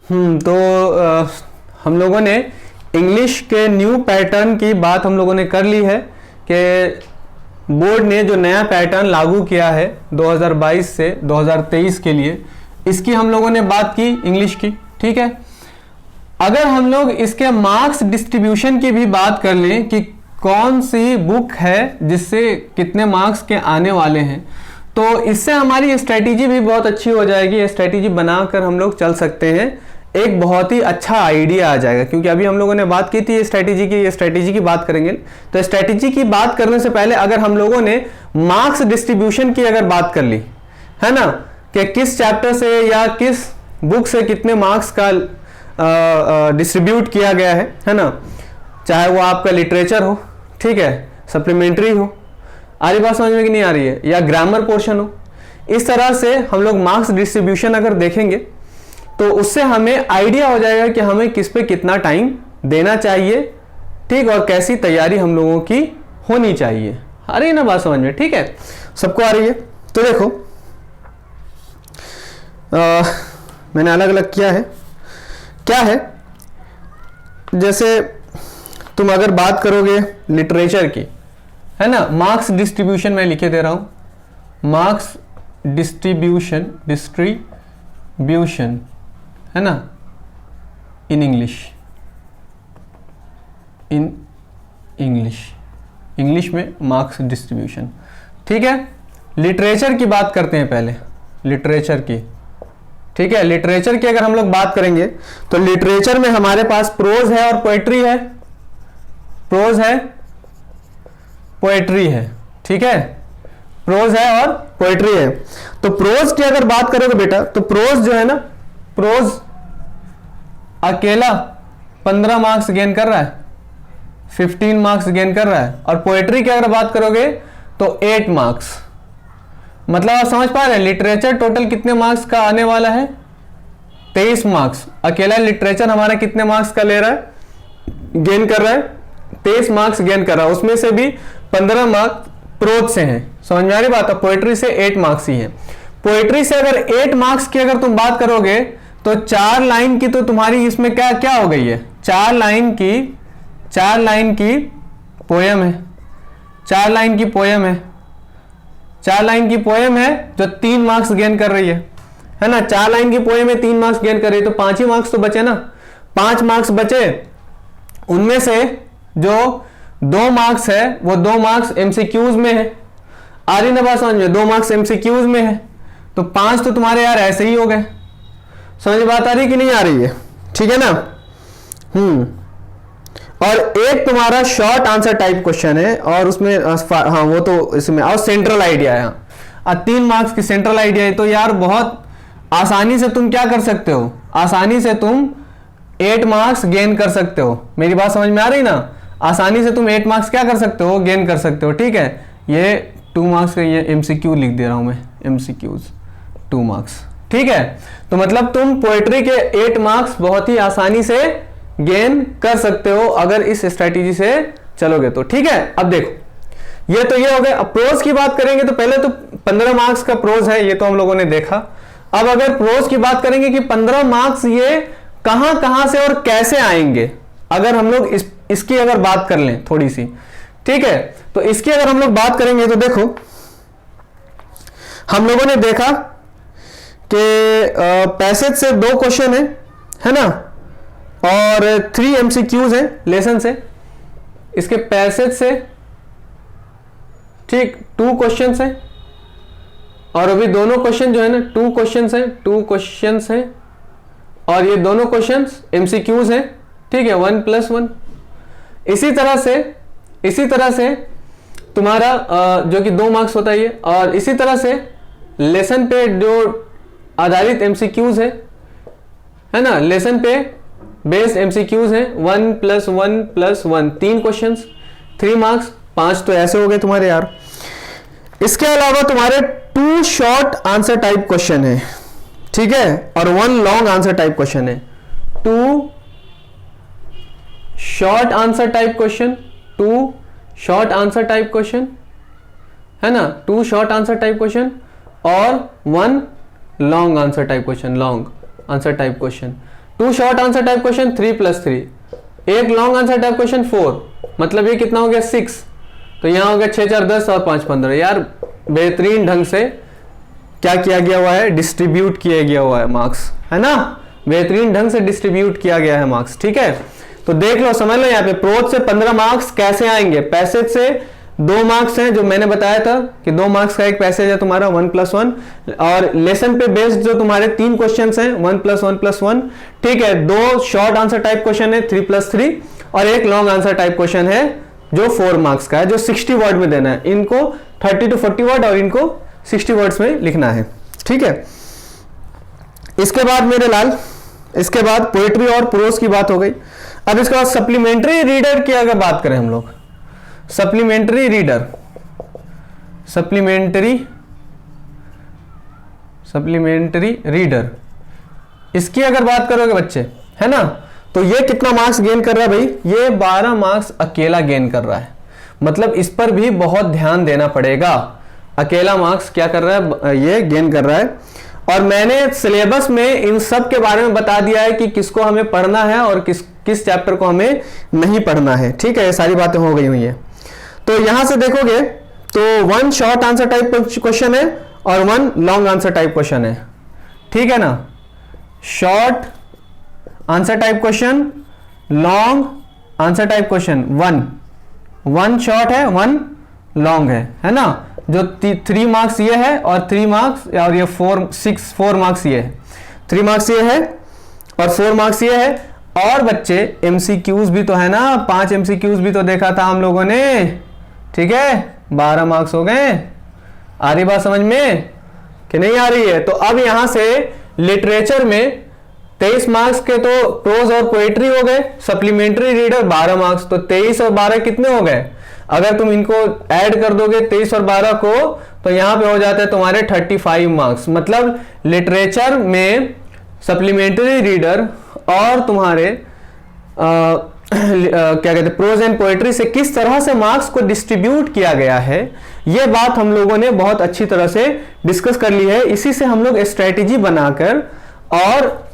तो हम लोगों ने इंग्लिश के न्यू पैटर्न की बात हम लोगों ने कर ली है कि बोर्ड ने जो नया पैटर्न लागू किया है 2022 से 2023 के लिए, इसकी हम लोगों ने बात की इंग्लिश की। ठीक है, अगर हम लोग इसके मार्क्स डिस्ट्रीब्यूशन की भी बात कर लें कि कौन सी बुक है जिससे कितने मार्क्स के आने वाले हैं, तो इससे हमारी स्ट्रेटेजी भी बहुत अच्छी हो जाएगी। स्ट्रेटेजी बनाकर हम लोग चल सकते हैं, एक बहुत ही अच्छा आइडिया आ जाएगा। क्योंकि अभी हम लोगों ने बात की थी स्ट्रेटेजी की बात करेंगे। तो स्ट्रेटेजी की बात करने से पहले अगर हम लोगों ने मार्क्स डिस्ट्रीब्यूशन की अगर बात कर ली है ना, कि किस चैप्टर से या किस बुक से कितने मार्क्स का डिस्ट्रीब्यूट किया गया है ना, चाहे वो आपका लिटरेचर हो, ठीक है, सप्लीमेंट्री हो, आ रही बात समझ में कि नहीं आ रही है, या ग्रामर पोर्शन हो, इस तरह से हम लोग मार्क्स डिस्ट्रीब्यूशन अगर देखेंगे तो उससे हमें आइडिया हो जाएगा कि हमें किस पे कितना टाइम देना चाहिए, ठीक, और कैसी तैयारी हम लोगों की होनी चाहिए। आ रही है ना बात समझ में? ठीक है, सबको आ रही है? तो देखो मैंने अलग अलग किया है। क्या है, जैसे तुम अगर बात करोगे लिटरेचर की, है ना, मार्क्स डिस्ट्रीब्यूशन मैं लिखे दे रहा हूं, मार्क्स डिस्ट्रीब्यूशन है ना, इन इंग्लिश में मार्क्स डिस्ट्रीब्यूशन। ठीक है, लिटरेचर की बात करते हैं पहले, लिटरेचर की। ठीक है, लिटरेचर की अगर हम लोग बात करेंगे तो लिटरेचर में हमारे पास प्रोज है और पोएट्री है, प्रोज है, पोएट्री है। ठीक है, प्रोज है और पोएट्री है। तो प्रोज की अगर बात करोगे बेटा, तो प्रोज जो है ना, प्रोज अकेला 15 मार्क्स गेन कर रहा है, 15 मार्क्स गेन कर रहा है। और पोएट्री की अगर बात करोगे तो 8 मार्क्स। मतलब आप समझ पा रहे हैं, लिटरेचर टोटल कितने मार्क्स का आने वाला है? 23 मार्क्स। अकेला लिटरेचर हमारा कितने मार्क्स का ले रहा है, गेन कर रहा है? 23 मार्क्स गेन कर रहा है। उसमें से भी 15 मार्क्स प्रोज से हैं। समझ में आ रही बात है? पोएट्री से 8 मार्क्स ही है। पोएट्री से अगर 8 मार्क्स की अगर तुम बात करोगे तो 4 लाइन की तो तुम्हारी इसमें क्या क्या हो गई है? 4 लाइन की पोयम है, 4 लाइन की पोयम है, 4 लाइन की पोयम है जो 3 मार्क्स गेन कर रही है ना। 4 लाइन की पोयम है, 3 मार्क्स गेन कर रही है, तो 5 ही मार्क्स तो बचे ना। 5 मार्क्स बचे, उनमें से जो 2 मार्क्स है वो 2 मार्क्स एमसीक्यूज में है। आ रही ना बात समझ में? 2 मार्क्स एमसीक्यूज में है, तो 5 तो तुम्हारे यार ऐसे ही हो गए। समझ बात आ रही कि नहीं आ रही है? ठीक है ना। और एक तुम्हारा शॉर्ट आंसर टाइप क्वेश्चन है, और उसमें हाँ वो तो इसमें, और सेंट्रल आइडिया है। 3 मार्क्स की सेंट्रल आइडिया है। तो यार बहुत आसानी से तुम क्या कर सकते हो, आसानी से तुम 8 मार्क्स गेन कर सकते हो। मेरी बात समझ में आ रही ना? आसानी से तुम 8 मार्क्स क्या कर सकते हो, गेन कर सकते हो। ठीक है, ये 2 मार्क्स का ये एमसीक्यू लिख दे रहा हूं मैं, एमसीक्यूज 2 मार्क्स। ठीक है, तो मतलब तुम पोएट्री के 8 मार्क्स बहुत ही आसानी से गेन कर सकते हो अगर इस स्ट्रेटेजी से चलोगे तो। ठीक है, अब देखो ये तो ये हो गया। अब प्रोज की बात करेंगे तो पहले तो 15 मार्क्स का प्रोज है, ये तो हम लोगों ने देखा। अब अगर प्रोज की बात करेंगे कि 15 मार्क्स ये कहां से और कैसे आएंगे, अगर हम लोग इसकी अगर बात कर लें थोड़ी सी, ठीक है, तो इसकी अगर हम लोग बात करेंगे तो देखो हम लोगों ने देखा कि पैसेज से 2 क्वेश्चन है ना, और 3 एमसीक्यूज हैं लेसन से। इसके पैसेज से ठीक 2 क्वेश्चंस हैं, और अभी दोनों क्वेश्चन जो है ना 2 क्वेश्चंस हैं, और ये दोनों क्वेश्चंस एमसीक्यूज हैं। ठीक है, 1+1। इसी तरह से तुम्हारा जो कि 2 मार्क्स होता है ये, और इसी तरह से लेसन पे जो आधारित एमसीक्यूज है ना, लेसन पे बेस्ड एमसीक्यूज है 1+1+1, 3 क्वेश्चंस, 3 मार्क्स, 5 तो ऐसे हो गए तुम्हारे यार। इसके अलावा तुम्हारे 2 शॉर्ट आंसर टाइप क्वेश्चन है, ठीक है, और 1 लॉन्ग आंसर टाइप क्वेश्चन है। 2 short answer type question, 2 short answer type question है ना, 2 शॉर्ट आंसर टाइप क्वेश्चन और 1 long answer type question, long answer type question. 2 short answer type question 3 + 3, एक long answer type question 4, मतलब ये कितना हो गया 6। तो यहाँ हो गया 6 4 10 और 5 15। यार बेहतरीन ढंग से क्या किया गया हुआ है, डिस्ट्रीब्यूट किया गया हुआ है मार्क्स, है ना, बेहतरीन ढंग से डिस्ट्रीब्यूट किया गया है मार्क्स। ठीक है, तो देख लो, समझ लो, यहाँ पे प्रोज से 15 मार्क्स कैसे आएंगे, पैसेज से 2 मार्क्स हैं जो मैंने बताया था कि 2 मार्क्स का एक पैसेज है तुम्हारा 1 + 1, और लेसन पे बेस्ड जो तुम्हारे 3 क्वेश्चंस हैं 1 + 1 + 1। ठीक है, 2 शॉर्ट आंसर टाइप क्वेश्चन है 3 + 3, और एक लॉन्ग आंसर टाइप क्वेश्चन है जो 4 मार्क्स का है, जो 60 वर्ड में देना है। इनको 30 to 40 वर्ड और इनको 60 वर्ड्स में लिखना है। ठीक है, इसके बाद मेरे लाल, इसके बाद पोएट्री और प्रोज की बात हो गई। अब इसके बाद सप्लीमेंट्री रीडर की अगर बात करें हम लोग, सप्लीमेंट्री रीडर, सप्लीमेंट्री रीडर, इसकी अगर बात करोगे बच्चे, है ना, तो ये कितना मार्क्स गेन कर रहा है भाई, ये 12 मार्क्स अकेला गेन कर रहा है। मतलब इस पर भी बहुत ध्यान देना पड़ेगा। अकेला मार्क्स क्या कर रहा है, ये गेन कर रहा है। और मैंने सिलेबस में इन सब के बारे में बता दिया है कि किसको हमें पढ़ना है और किस चैप्टर को हमें नहीं पढ़ना है। ठीक है, ये सारी बातें हो गई हुई है। तो यहां से देखोगे तो 1 शॉर्ट आंसर टाइप क्वेश्चन है और 1 लॉन्ग आंसर टाइप क्वेश्चन है। ठीक है ना, short answer type question, long answer type question, 1 short है 1 लॉन्ग है ना, जो 3 मार्क्स ये है और 3 मार्क्स, और ये 4 मार्क्स ये है, 3 मार्क्स ये है और 4 मार्क्स ये है। और बच्चे एमसीक्यूज भी तो है ना, 5 एमसीक्यूज भी तो देखा था हम लोगों ने। ठीक है, 12 मार्क्स हो गए। आ रही बात समझ में कि नहीं आ रही है? तो अब यहां से लिटरेचर में 23 मार्क्स के तो प्रोज और पोएट्री हो गए, सप्लीमेंट्री रीडर 12 मार्क्स, तो 23 और 12 कितने हो गए? अगर तुम इनको ऐड कर दोगे 23 और 12 को, तो यहां पे हो जाते हैं तुम्हारे 35 मार्क्स। मतलब लिटरेचर में सप्लीमेंट्री रीडर और तुम्हारे क्या कहते हैं प्रोज एंड पोएट्री से किस तरह से मार्क्स को डिस्ट्रीब्यूट किया गया है, यह बात हम लोगों ने बहुत अच्छी तरह से डिस्कस कर ली है। इसी से हम लोग स्ट्रेटेजी बनाकर और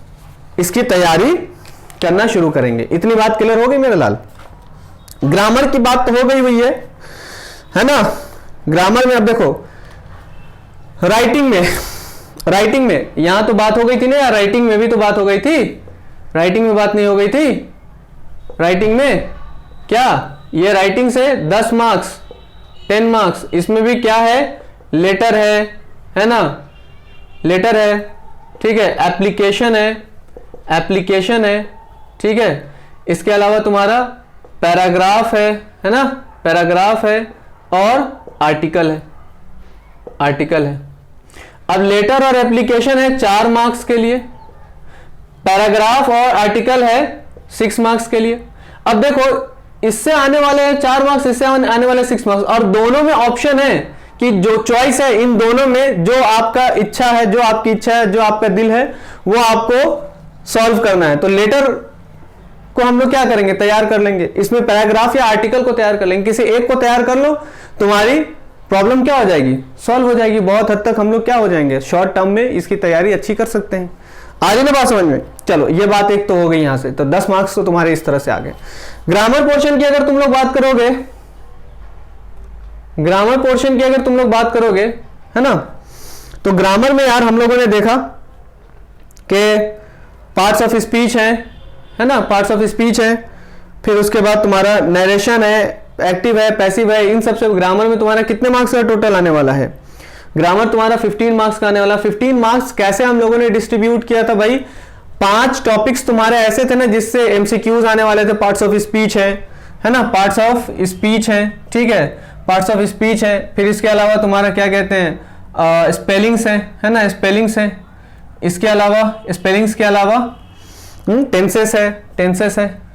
इसकी तैयारी करना शुरू करेंगे। इतनी बात क्लियर हो गई मेरे लाल? ग्रामर की बात तो हो गई हुई है ना। ग्रामर में अब देखो, राइटिंग में यहां तो बात हो गई थी ना यार, राइटिंग में भी तो बात हो गई थी, राइटिंग में बात नहीं हो गई थी? राइटिंग में क्या, ये राइटिंग से 10 मार्क्स 10 मार्क्स, इसमें भी क्या है, लेटर है ना, लेटर है। ठीक है, एप्लीकेशन है। ठीक है, इसके अलावा तुम्हारा पैराग्राफ है ना, पैराग्राफ है और आर्टिकल है। अब लेटर और एप्लीकेशन है 4 मार्क्स के लिए, पैराग्राफ और आर्टिकल है 6 मार्क्स के लिए। अब देखो, इससे आने वाले हैं 4 मार्क्स, इससे आने वाले 6 मार्क्स, और दोनों में ऑप्शन है कि जो चॉइस है इन दोनों में, जो आपका इच्छा है, जो आपकी इच्छा है, जो आपका दिल है, वो आपको सॉल्व करना है। तो लेटर को हम लोग क्या करेंगे, तैयार कर लेंगे। इसमें पैराग्राफ या आर्टिकल को तैयार कर लेंगे। किसी एक को तैयार कर लो, तुम्हारी प्रॉब्लम क्या हो जाएगी, सॉल्व हो जाएगी। बहुत हद तक हम लोग क्या हो जाएंगे, शॉर्ट टर्म में इसकी तैयारी अच्छी कर सकते हैं। आगे ना बात समझ में? चलो, ये बात एक तो हो गई यहां से, तो 10 मार्क्स तो तुम्हारे इस तरह से आ गए। ग्रामर पोर्शन की अगर तुम लोग बात करोगे, ग्रामर पोर्शन की अगर तुम लोग बात करोगे, है ना, तो ग्रामर में यार हम लोगों ने देखा कि पार्ट्स ऑफ स्पीच है ना, पार्ट्स ऑफ स्पीच है, फिर उसके बाद तुम्हारा नरेशन है, एक्टिव है, पैसिव है। इन सबसे ग्रामर में तुम्हारा कितने मार्क्स का टोटल आने वाला है? ग्रामर तुम्हारा 15 मार्क्स का आने वाला। 15 मार्क्स कैसे हम लोगों ने डिस्ट्रीब्यूट किया था भाई? 5 टॉपिक्स तुम्हारे ऐसे थे ना जिससे एमसीक्यूज आने वाले थे। पार्ट्स ऑफ स्पीच है ना, पार्ट्स ऑफ स्पीच है। ठीक है, पार्ट्स ऑफ स्पीच है। फिर इसके अलावा तुम्हारा क्या कहते हैं, स्पेलिंग्स है ना, स्पेलिंग्स है। इसके अलावा स्पेलिंग्स के अलावा टेंसेस है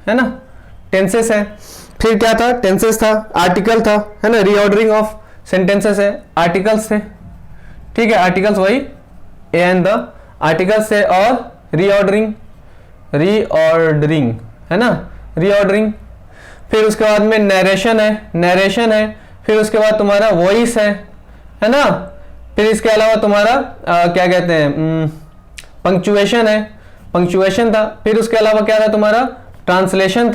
ना, टेंसेस है। फिर क्या था, टेंसेस था, आर्टिकल था, है ना, रीऑर्डरिंग ऑफ सेंटेंसेस है, आर्टिकल्स थे। ठीक है, आर्टिकल्स वही ए एंड द आर्टिकल्स है, और रीऑर्डरिंग है ना, रीऑर्डरिंग। फिर उसके बाद में नरेशन है। फिर उसके बाद तुम्हारा वॉइस है ना। फिर इसके अलावा तुम्हारा क्या कहते हैं, पंक्चुएशन है। पंक्चुएशन था, फिर उसके अलावा क्या था तुम्हारा, ट्रांसलेशन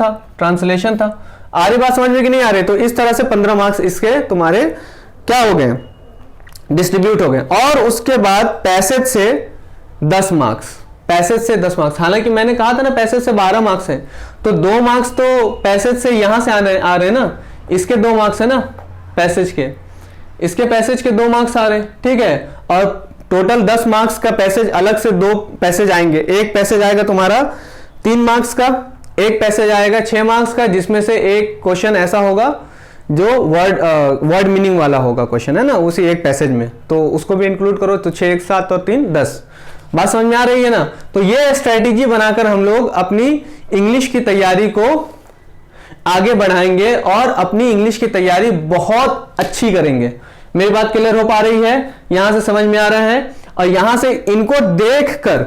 था। आ रही बात समझ में कि नहीं आ रही? तो इस तरह से 15 मार्क्स इसके तुम्हारे क्या हो गए, डिस्ट्रीब्यूट हो गए। और उसके बाद पैसेज से 10 मार्क्स, हालांकि मैंने कहा था ना पैसेज से 12 मार्क्स है, तो 2 मार्क्स तो पैसेज से यहां से आ रहे ना, इसके 2 मार्क्स है ना पैसेज के, इसके पैसेज के 2 मार्क्स आ रहे, ठीक है। और टोटल 10 मार्क्स का पैसेज अलग से 2 पैसेज आएंगे। एक पैसेज आएगा तुम्हारा 3 मार्क्स का, एक पैसेज आएगा 6 मार्क्स का, जिसमें से एक क्वेश्चन ऐसा होगा जो वर्ड मीनिंग वाला होगा क्वेश्चन, है ना, उसी एक पैसेज में, तो उसको भी इंक्लूड करो, तो 6 1 7 और 3 10। बात समझ में आ रही है ना? तो ये स्ट्रेटेजी बनाकर हम लोग अपनी इंग्लिश की तैयारी को आगे बढ़ाएंगे और अपनी इंग्लिश की तैयारी बहुत अच्छी करेंगे। मेरी बात क्लियर हो पा रही है? यहां से समझ में आ रहा है? और यहां से इनको देखकर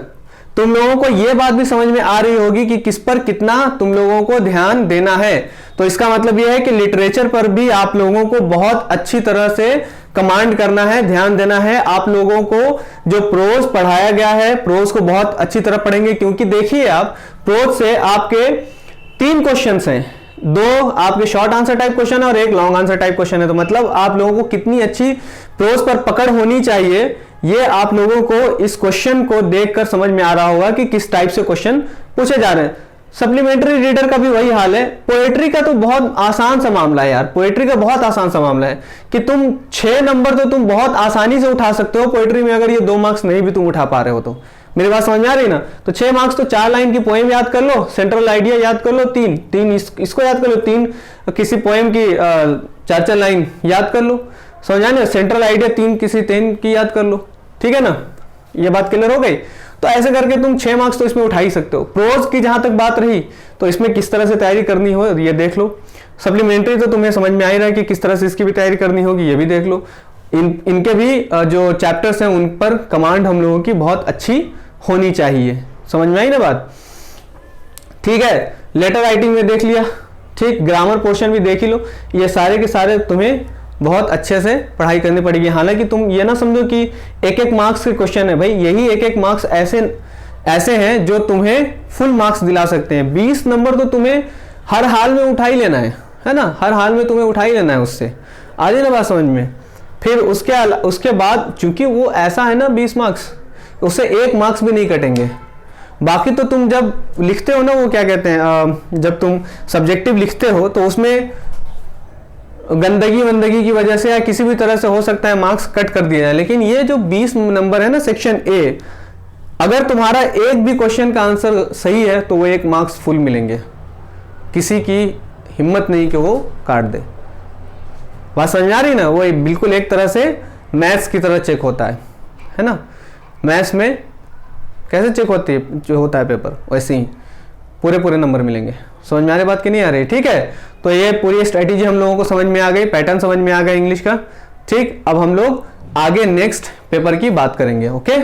तुम लोगों को यह बात भी समझ में आ रही होगी कि किस पर कितना तुम लोगों को ध्यान देना है। तो इसका मतलब यह है कि लिटरेचर पर भी आप लोगों को बहुत अच्छी तरह से कमांड करना है, ध्यान देना है। आप लोगों को जो प्रोज पढ़ाया गया है, प्रोज को बहुत अच्छी तरह पढ़ेंगे, क्योंकि देखिए आप प्रोज से आपके 3 क्वेश्चंस हैं, 2 आपके शॉर्ट आंसर टाइप क्वेश्चन है और 1 लॉन्ग आंसर टाइप क्वेश्चन है। तो मतलब आप लोगों को कितनी अच्छी प्रोज पर पकड़ होनी चाहिए, ये आप लोगों को इस क्वेश्चन को देखकर समझ में आ रहा होगा कि किस टाइप से क्वेश्चन पूछे जा रहे हैं। सप्लीमेंट्री रीडर का भी वही हाल है। पोएट्री का तो बहुत आसान सा मामला है यार, पोएट्री का बहुत आसान सा मामला है कि तुम 6 नंबर तो तुम बहुत आसानी से उठा सकते हो पोएट्री में, अगर ये 2 मार्क्स नहीं भी तुम उठा पा रहे हो तो। मेरी बात समझ में आ रही ना? तो 6 मार्क्स तो 4 लाइन की पोएम याद कर लो, सेंट्रल आइडिया याद कर लो, 3 इसको याद कर लो, 3 किसी पोएम की 4 लाइन याद कर लो, समझा ना? सेंट्रल आइडिया 3 किसी 3 की याद कर लो, ठीक है ना? ये बात क्लियर हो गई? तो ऐसे करके तुम 6 मार्क्स तो इसमें उठा ही सकते हो। प्रोज की जहां तक बात रही तो इसमें किस तरह से तैयारी करनी हो ये देख लो। सप्लीमेंट्री तो तुम्हें समझ में आ ही रहा है कि किस तरह से इसकी भी तैयारी करनी होगी, ये भी देख लो। इनके भी जो चैप्टर्स हैं उन पर कमांड हम लोगों की बहुत अच्छी होनी चाहिए। समझ में आई ना बात? ठीक है, लेटर राइटिंग में देख लिया, ठीक, ग्रामर पोर्शन भी देख ही लो। ये सारे के सारे तुम्हें बहुत अच्छे से पढ़ाई करनी पड़ेगी। हालांकि तुम ये ना समझो कि 1-1 मार्क्स के क्वेश्चन है, भाई यही 1-1 मार्क्स ऐसे हैं जो तुम्हें फुल मार्क्स दिला सकते हैं। 20 नंबर तो तुम्हें हर हाल में उठा ही लेना है ना? हर हाल में तुम्हें उठा ही लेना है उससे। आ रही ना बात समझ में? फिर उसके बाद चूंकि वो ऐसा है ना 20 मार्क्स, उससे 1 मार्क्स भी नहीं कटेंगे। बाकी तो तुम जब लिखते हो ना, वो क्या कहते हैं, जब तुम सब्जेक्टिव लिखते हो तो उसमें गंदगी की वजह से या किसी भी तरह से हो सकता है मार्क्स कट कर दिया जाए। लेकिन ये जो 20 नंबर है ना सेक्शन ए, अगर तुम्हारा एक भी क्वेश्चन का आंसर सही है तो वो 1 मार्क्स फुल मिलेंगे। किसी की हिम्मत नहीं कि वो काट दे। बात समझ आ रही ना? वो बिल्कुल एक तरह से मैथ्स की तरह चेक होता है ना? मैथ्स में कैसे चेक होता है पेपर, वैसे ही पूरे नंबर मिलेंगे। समझ में आ रही बात कि नहीं आ रही? ठीक है, तो ये पूरी स्ट्रेटेजी हम लोगों को समझ में आ गई, पैटर्न समझ में आ गया इंग्लिश का। ठीक, अब हम लोग आगे नेक्स्ट पेपर की बात करेंगे। ओके।